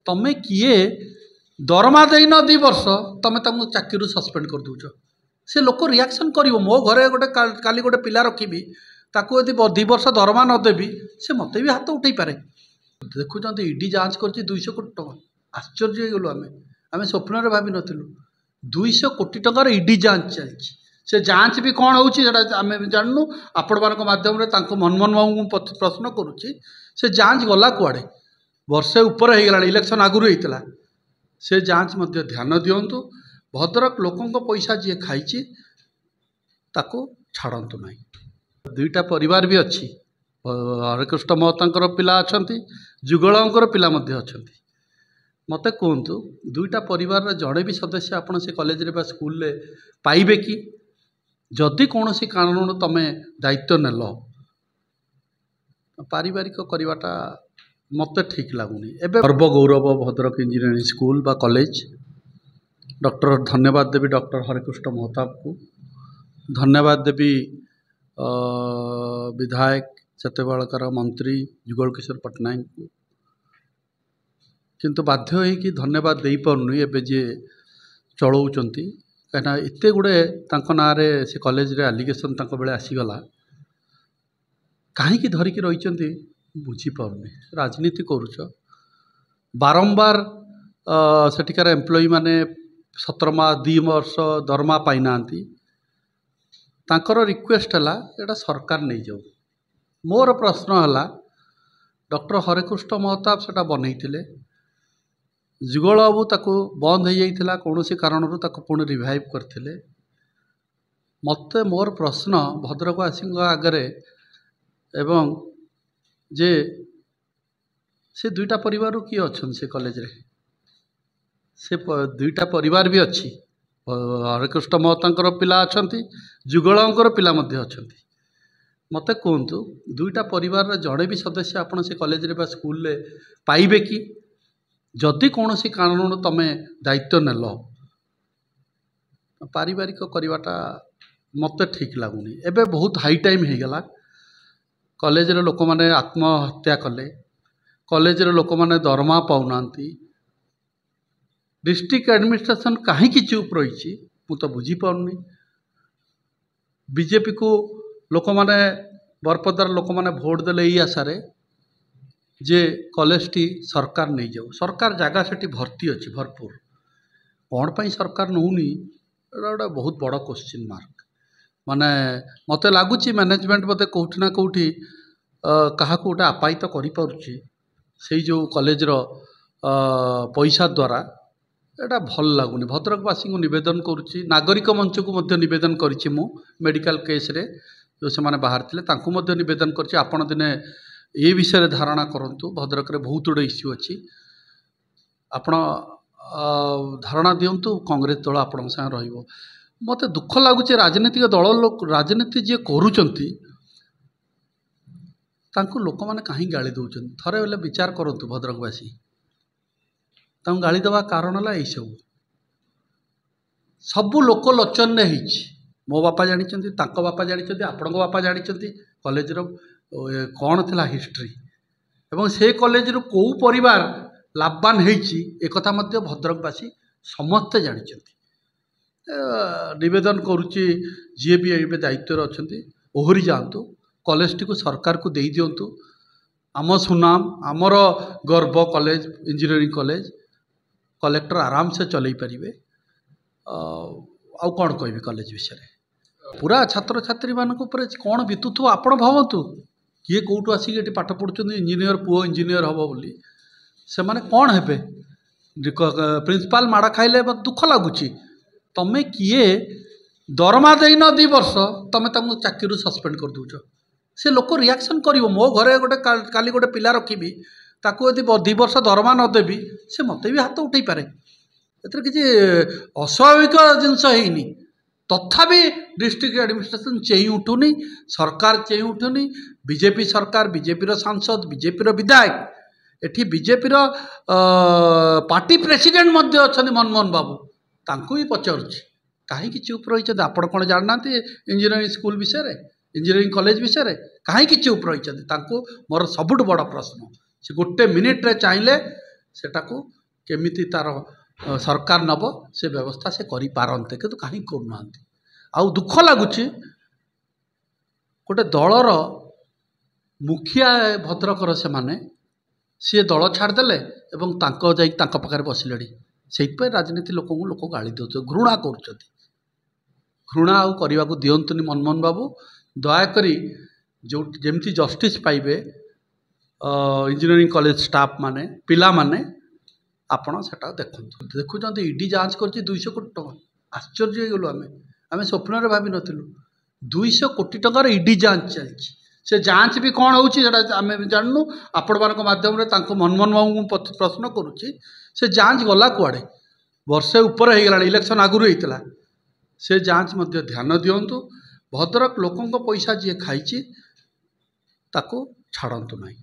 तमें किए दरमा देन 2 वर्ष तमें चाकरी सस्पेंड कर दौच से लोक रिएक्शन कर मो घरे गोटे काली गोटे पिला रखी ताकू यदि 2 वर्ष दरमा नदेवी से मत भी हाथ उठे पारे। देखुं ईडी जांच कर 200 कोटी टका आश्चर्य हो गलु आम स्वप्न भावी नु 200 कोटी टकार ईडी जांच चलती से जांच भी कौन होम जानू आपण मान मध्यम मनमोहन बाबू प्रश्न करुच्ची से जांच गला कुआड़े वर्षे उपर हो गला इलेक्शन आगुरी होता से जांच मध्य ध्यान दिंतु भद्रक लोकों पैसा जी खाई ताको छाड़तु ना। 2टा परिवार भी अच्छी हरेकृष्ण महतांकर पिला अच्छा जुगलंकर पिला अच्छा मत कहतु 2टा परिवार जड़े भी सदस्य आपण से कॉलेज रे स्कूल रे पाइबे कि जदि कौन सी कारण तमें दायित्व नेल पारिवारिक करवाटा मत ठीक लगुनि। एबे गर्व गौरव भद्रक इंजीनियरिंग स्कूल बा कॉलेज डॉक्टर धन्यवाद देवी डॉक्टर हरेकृष्ण महताब को धन्यवाद देवी विधायक सेतेबेलकर मंत्री जुगल किशोर पट्टनायक को किंतु बाध्य हो कि धन्यवाद दे पारुनी एबे जे चलाउचंती कहीं एते गुड़े ना से कॉलेज रे एलिगेशन बेले आसीगला कहीं धरिकी रही बुझीपारुनी राजनीति करुच बारंबार सेठिकार एम्प्लॉई माने 17 मास 2 वर्ष दरमा पाई ना तांकर रिक्वेस्ट है एटा सरकार नहीं जाऊ। मोर प्रश्न है डॉक्टर हरेकृष्ण महताब सेटा बनईथिले जुगल बाबू ताको बंद हो जाइथिला कौन सी कारण पुणी रिवाइव करथिले मत मोर प्रश्न भद्रकवासी आगरे एवं जे से 2टा परिवार किए अच्छा से कॉलेज रे से 2टा परिवार भी अच्छी हरेकृष्ण महतांकर पिला अच्छा जुगलंकर पिला अच्छा मत कहतु 2टा परिवार जड़े भी सदस्य आपण से कॉलेज रे स्कूल रे पाइबे कि जदि कौन सी कारण तमें दायित्व नेल पारिवारिक करवाटा मत ठीक लगुनि। एबे बहुत हाई टाइम हो गला कॉलेज रे लोक माने आत्महत्या कले कॉलेज रे लोक माने दरमा पाउना डिस्ट्रिक्ट एडमिनिस्ट्रेशन कहीं चुप रही तो बुझी पाउनी बीजेपी को लोक माने बरपदार लोक माने भोट देले ई आशारे जे कॉलेज टी सरकार नहीं जाऊ सरकार जगह से भर्ती अच्छी भरपूर कौन पाई सरकार नौनी गोटे बहुत बड़ क्वेश्चन मार्क माने मत लगुच मैनेजमेंट बोधे कौटि ना कौटि क्या गोटे आपायित कर जो कॉलेज पैसा द्वारा एटा भल लगुनि भद्रकवासी को निवेदन करुच्ची नागरिक मंच को मध्य निवेदन करिछि मु मेडिकल केस रे जो से माने बाहर थिले तांको मध्य निवेदन करिछि आपण दिने ये विषय धारणा करंतु भद्रक रे बहुत गुड़े इश्यू अच्छी आपण धारणा दिंतु कांग्रेस दल आपण संग रहिबो मत दुख लगुच राजनीतिक दल लोक राजनीति जी करूचंती तांको लोक माने कहीं गाली दउचंती थरे बेले विचार करंतु भद्रकवासी तांको गाली देवा कारण है यही सबू लोक लोचन मो बापा जानी बापा जानी आपण बापा जानी कॉलेज कौन थिला हिस्ट्री एवं से कॉलेज रू को परिवार लाभवान होती एक मध्य भद्रकवासी समस्ते जानते निवेदन करुच्ची जी भी ये दायित्व अच्छा ओहरी जातु कॉलेज टी को सरकार को दे दिंतु आम सुनाम आमर गर्व कॉलेज इंजीनियरिंग कॉलेज कलेक्टर आराम से चलई पारे आउ कौन कह कॉलेज विषय पूरा छात्र छात्री मानक कौन बीतुव आपण भावतु किए कौटू आसिक पाठ पढ़ुं इंजीनियर पुओ इंजीनियर हम बोली से माने कौन हे प्रिंसिपाल माड़ खाइले दुख लगुच तमें किए दरमा देन 2 वर्ष तमें चाकरी सस्पेंड कर दौच से लोक रिएक्शन कर मो घरे गोटे काली गोटे पिला रखी ताकू यदि 2 वर्ष दरमा नदेवी से मत भी हाथ उठे पारे एथरे किसी अस्वाभाविक जिनस होनी तथापि डिस्ट्रिक्ट एडमिनिस्ट्रेशन चेई उठुनी सरकार चेई उठुनी बीजेपी सरकार बीजेपी सांसद बीजेपी विधायक एठी बीजेपी पार्टी प्रेसिडेंट मध्य अच्छा मनमोहन बाबू तांको भी पचारुची कहीं चुप रही आपण कौन जानना इंजीनियरिंग स्कूल विषय इंजीनियरिंग कॉलेज विषय कहीं चुप रही मोर सबुठ बड़ प्रश्न से 1 मिनिट रे चाहिए सेटाको केमिति तार सरकार नब से व्यवस्था से करि पारन्ते किंतु काहे करूनाहांती। आउ दुख लागुची गोटे दलर मुखिया भद्रकर से माने सी दल छाड़देले एवं तांको जाई तांको पाखरे बसिलेडी सेइतपय राजनीति लोक गाली दउछ घृणा करूछथि। घृणा आउ करने दिंतुनि मनमोहन बाबू दयाकोरी जो जमती जस्टिस पाइबे इंजीनियरिंग कॉलेज स्टाफ माने पिला माने आपण सेटा देखु देखुं ईडी जांच कर 200 कोटी टका आश्चर्य हो गलु आमे स्वप्न रे भाबी नथिलु 200 कोटी टकार ईडी जांच चलछि। से जांच भी कौन होउछि सेटा आमे जाननु आपण मानक माध्यम रे तांको मनमोहन बाबू प्रश्न करूछि से जांच गला कुआडे वर्षे ऊपर हो गला इलेक्शन आगुरु हेइतला से जांच मध्य ध्यान दियंतु भद्रक लोकंक पैसा जी खाइछि ताको छाड़ंतु नहीं।